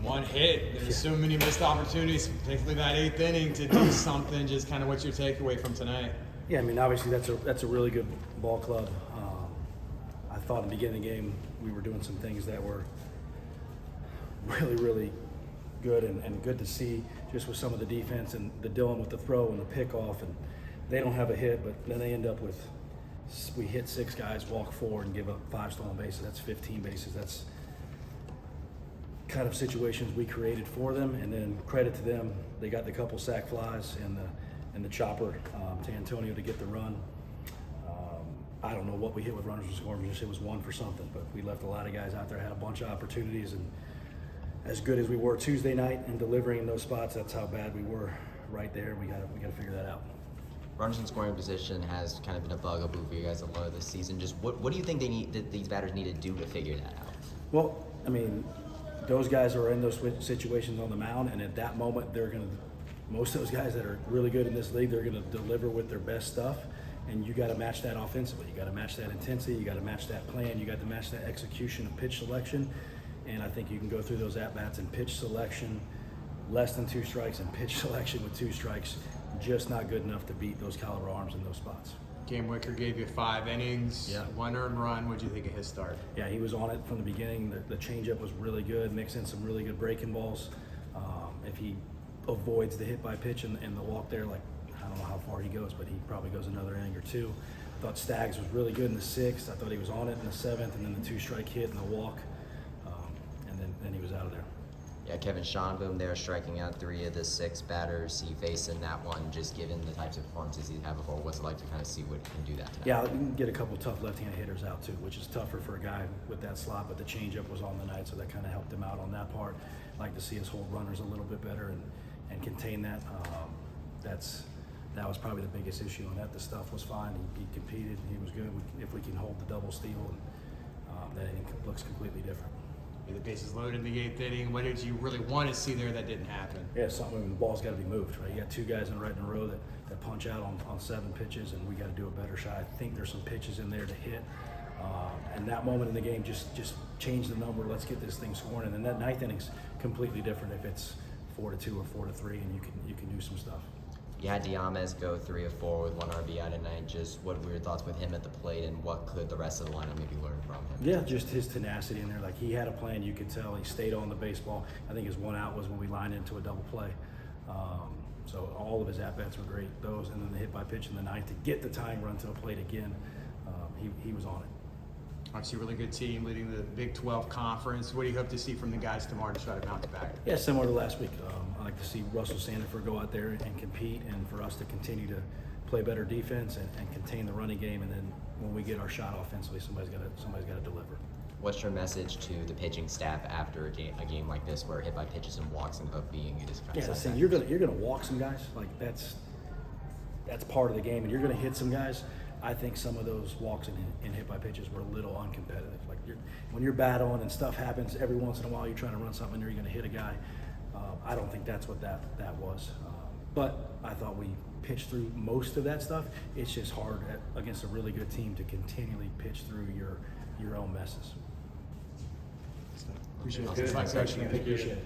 one hit. There's so many missed opportunities, particularly that 8th inning, to do something. Just kind of what's your takeaway from tonight? Yeah, I mean, obviously that's a really good ball club. I thought in the beginning of the game we were doing some things that were really, really good and good to see, just with some of the defense and the Dylan with the throw and the pickoff, and they don't have a hit, but then they end up with, we hit 6 guys, walk 4, and give up 5 stolen bases. That's 15 bases. That's kind of situations we created for them, and then credit to them, they got the couple sack flies and the chopper to Antonio to get the run. I don't know what we hit with runners in scoring position. It was 1 for something, but we left a lot of guys out there, had a bunch of opportunities, and as good as we were Tuesday night and delivering in those spots, that's how bad we were right there. We got to figure that out. Runners in scoring position has kind of been a bugaboo for you guys a lot of this season. Just what do you think these batters need to do to figure that out? Well, I mean, those guys are in those situations on the mound, and at that moment, most of those guys that are really good in this league, they're going to deliver with their best stuff, and you got to match that offensively. You got to match that intensity. You got to match that plan. You got to match that execution of pitch selection, and I think you can go through those at-bats and pitch selection, less than 2 strikes, and pitch selection with 2 strikes, just not good enough to beat those caliber arms in those spots. Cam Wicker gave you 5 innings, Yeah. 1 earned run. What did you think of his start? Yeah, he was on it from the beginning. The changeup was really good, mixed in some really good breaking balls. If he avoids the hit by pitch and the walk there, like, I don't know how far he goes, but he probably goes another inning or 2. I thought Staggs was really good in the 6th. I thought he was on it in the 7th, and then the 2-strike hit and the walk, and then he was out of there. Yeah, Kevin Schonboom there striking out 3 of the 6 batters he faced in that one. Just given the types of performances he's had before, what's it like to kind of see what he can do that tonight? Yeah, you can get a couple tough left-hand hitters out too, which is tougher for a guy with that slot, but the changeup was on the night, so that kind of helped him out on that part. Like to see us hold runners a little bit better and contain that. That was probably the biggest issue on that. The stuff was fine. He competed. He was good. If we can hold the double steal, that inning looks completely different. The bases loaded in the 8th inning. What did you really want to see there that didn't happen? Yeah, something. The ball's got to be moved, right? You got 2 guys right in a row that punch out on 7 pitches, and we got to do a better shot. I think there's some pitches in there to hit, and that moment in the game just change the number. Let's get this thing scoring, and then that 9th inning's completely different if it's 4-2 or 4-3, and you can do some stuff. You had Diamez go 3 of 4 with 1 RBI tonight. Just what were your thoughts with him at the plate, and what could the rest of the lineup maybe learn from him? Yeah, just his tenacity in there. Like, he had a plan. You could tell he stayed on the baseball. I think his 1 out was when we lined into a double play. So all of his at-bats were great. Those, and then the hit by pitch in the 9th to get the tying run to the plate again. He was on it. Obviously, a really good team leading the Big 12 Conference. What do you hope to see from the guys tomorrow to try to bounce back? Yeah, similar to last week. I like to see Russell Sandifer go out there and compete, and for us to continue to play better defense and contain the running game. And then when we get our shot offensively, somebody's got to deliver. What's your message to the pitching staff after a game like this, where hit by pitches and walks end up being this kind Yeah, of listen, setback? you're gonna walk some guys. Like, that's part of the game, and you're gonna hit some guys. I think some of those walks and hit by pitches were a little uncompetitive. Like, when you're battling and stuff happens every once in a while, you're trying to run something and you're going to hit a guy. I don't think that's what that was. But I thought we pitched through most of that stuff. It's just hard against a really good team to continually pitch through your own messes. Appreciate it. Awesome. Thanks, Coach. Appreciate it.